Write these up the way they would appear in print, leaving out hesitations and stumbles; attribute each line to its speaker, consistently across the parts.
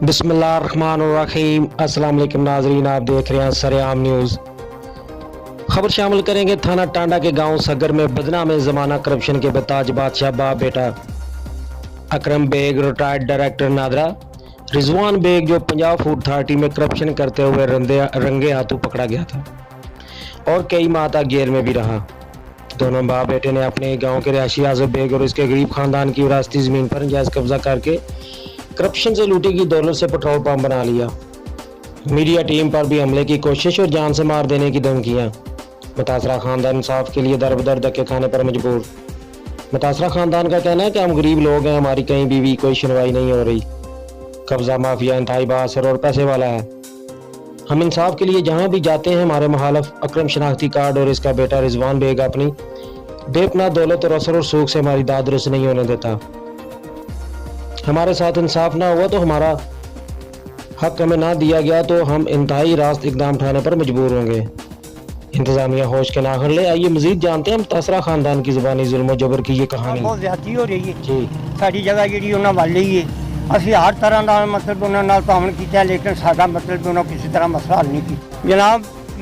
Speaker 1: बिस्मिल्लाहिर्रहमानिर्रहीम। अस्सलाम वालेकुम नाजरीन, आप देख रहे हैं सरेआम न्यूज़। खबर शामिल करेंगे थाना टांडा के गांव सगघर में بدنام में زمانہ کرپشن के बेताज बादशाह बेटा اکرم बेग, ریٹائرڈ ڈائریکٹر نادرہ, رضوان बेग जो पंजाब फूड اتھارٹی में करप्शन करते हुए रंगे हाथों पकड़ा गया था और कई माह तक जेल में भी रहा। दोनों बाप बेटे ने अपने गांव के रहائशी बेग और उसके गरीब खानदान की वराثتی ज़मीन पर नजायज़ कब्जा करके करप्शन से लूटी की दौलत से पेट्रोल पंप बना लिया। मीडिया टीम पर भी हमले की कोशिश और जान से मार देने की धमकियां। मुतासरा खानदान इंसाफ के लिए दर बदर धक्के खाने पर मजबूर। मुतासरा खानदान का कहना है कि हम गरीब लोग हैं, हमारी कहीं भी कोई सुनवाई नहीं हो रही। कब्जा माफिया इंतहाई बाअसर और पैसे वाला है। हम इंसाफ के लिए जहां भी जाते हैं हमारे मुखालिफ अकरम शनाख्ती कार्ड और इसका बेटा रज़वान बेग अपनी बेपनाह दौलत और असर और सूख से हमारी दाद रुस नहीं होने देता। हमारे साथ इंसाफ ना हुआ तो हमारा हक हमें ना दिया गया तो हम इंतहाई रास्त इकदाम उठाने पर मजबूर होंगे। इंतजामिया होश के नाखर ले। आइए मजीद जानते हैं मुतासरा खानदान की ज़बानी जुल्म जबर की ये कहानी।
Speaker 2: बहुत ज़्यादती हो रही है
Speaker 1: जी।
Speaker 2: साड़ी जगह जी उन्होंने वाल ली है। ਅਸੀਂ हर तरह का मतलब उन्होंने तावन किया लेकिन साडा मतलब उन्होंने किसी तरह मसला हल नहीं किया। जनाब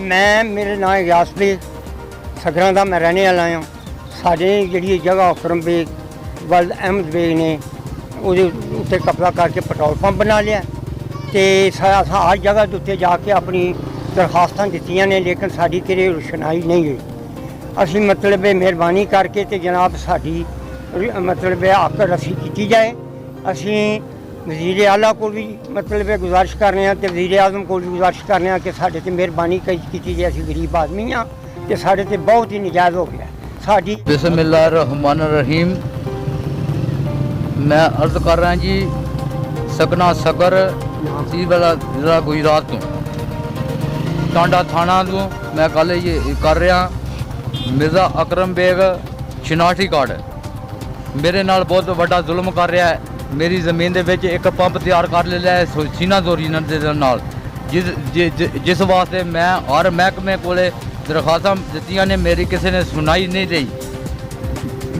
Speaker 2: मैं मेरे नाम ग्यास बेग सगघर का मैं रहने वाला हाँ। साढ़े जी जगह अकरम बेग वल्द अहमद बेग ने उत्ते कब्जा करके पेट्रोल पंप बना लिया तो हर जगह के उत्ते जाके अपनी दरखास्त दित्तियां ने लेकिन साड़ी किरे सुनाई नहीं हुई। असी मतलब मेहरबानी करके तो जनाब साड़ी मतलब हक रसी की जाए। असी वज़ीर आला को भी मतलब गुजारिश कर रहे हैं तो वज़ीर आज़म को भी गुजारिश कर रहे हैं कि साढ़े ते मेहरबानी की जाए। असी गरीब आदमी हाँ तो साढ़े ते बहुत ही नजायज़ हो गया साड़ी।
Speaker 3: बिस्मिल्लाहिर्रहमानिर्रहीम। मैं अर्ज़ कर रहा जी सकना सगघर वाला ज़िला गुजरात तो ٹانڈہ थाना तो मैं कल ये कर रहा। मिर्ज़ा अकरम बेग शनाख्ती कार्ड मेरे नाल बहुत बड़ा जुल्म कर रहा है। मेरी ज़मीन दे विच एक पंप तैयार कर लिया है सीना जोरी नाल जिस वास्ते मैं हर महकमे कोले दरखास्तां दित्तियां ने, मेरी किसी ने सुनाई नहीं दी।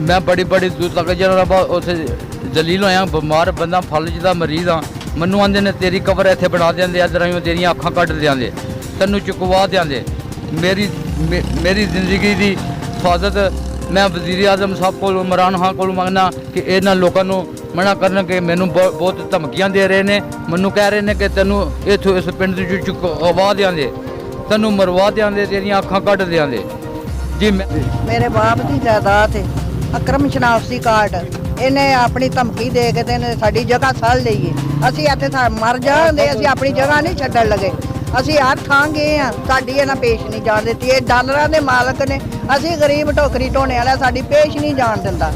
Speaker 3: मैं बड़ी दूर तक जरा उस जलील होया बीमार बंदा फालज का मरीज़ हाँ। मैनू आंदे ने तेरी कबर इत्थे बना देंदे, इधर तेरियां अखां कट देंदे, तैनूं चुकवा देंदे। मेरी जिंदगी की हिफाजत मैं वज़ीर आज़म साहब को इमरान खान को मंगना कि इन्हां लोगों को मना करन कि मैनू बहुत धमकियां दे रहे हैं। मैनू कह रहे हैं कि तैनूं इत्थों इस पिंड चुकवा देंगे, तैनूं मरवा देंगे, तेरियां अखां कट देंगे। जी
Speaker 4: मेरे बाप की जायदाद है अकरम शनाख्ती कार्ड इन्हें अपनी धमकी दे के साड़ी जगह साल ली है। असी इत्थे मर जाते असी अपनी जगह नहीं छड्डण लगे। असी हर थां गए हाँ साड़ी इन्हें पेश नहीं जान दी। ये डॉलरां दे मालक ने, असी गरीब टोकरी ढोने वाला साड़ी पेश नहीं जान दिंदा।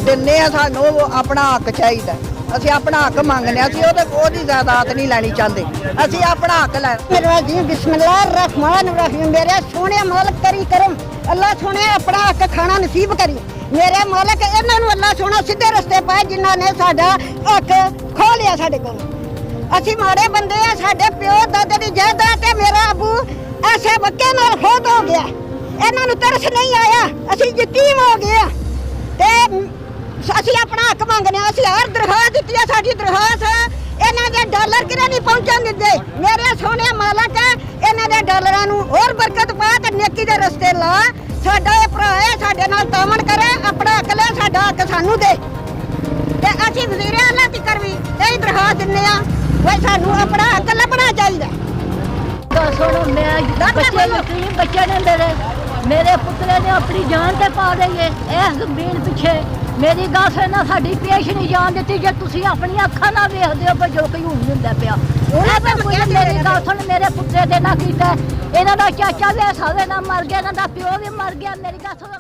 Speaker 4: दिन्ने सानू अपना हक चाहिए। असी अपना हक मंगने, असी ओहदी जायदाद नहीं लैनी चाहते, असी अपना हक लैना। बिस्मिल्लाहिर्रहमानिर्रहीम। मेरे सोने मालक करी करम अल्लाह सोने अपना हक खाना नसीब करी। मेरे मालक इन्हों अल्लाह सोना सीधे रस्ते पाए जिन्होंने साडा हक खो लिया। साडे कोल असी माड़े बंदे हैं, साडे प्यो दादे की जायदाद है। मेरा अबू ऐसे वक्के नाल फौत हो गया, इन्हों तरस नहीं आया, असी यतीम हो गए ते असी अपना हक मंगने। असी हर दरखास्त दी है, साडी दरखास्त इन्हां दे डॉलर किरे नहीं पहुंचन दिंदे। मेरे सोने मालक इन्हां दे डॉलरां नूं होर बरकत पा ते नेकी दे रस्ते ला। साडा ये भरा है, साडे नाल तामन करे, अपना हक ले, साडा हक सानू दे ते असी वज़ीर आला तिकर भी यही दरखास्त दिन्ने आ भाई सानू अपना हक लभना चाहिए।
Speaker 5: बच्चे ने मेरे पुत्रे ने अपनी जान ते पा रही है इस जमीन पिछे। मेरी गल सुनो साडी पेश नहीं जान दी। जे तुसीं अपनी अखां नाल वेखदे हो जो कोई हुण हुंदा पिया मेरी गल सुन, मेरे पुत्रे दे ना कीता, इन्हां दा चाचा वे सारे ना मर गया, इन्हां दा प्यो भी मर गया। मेरी गल सुन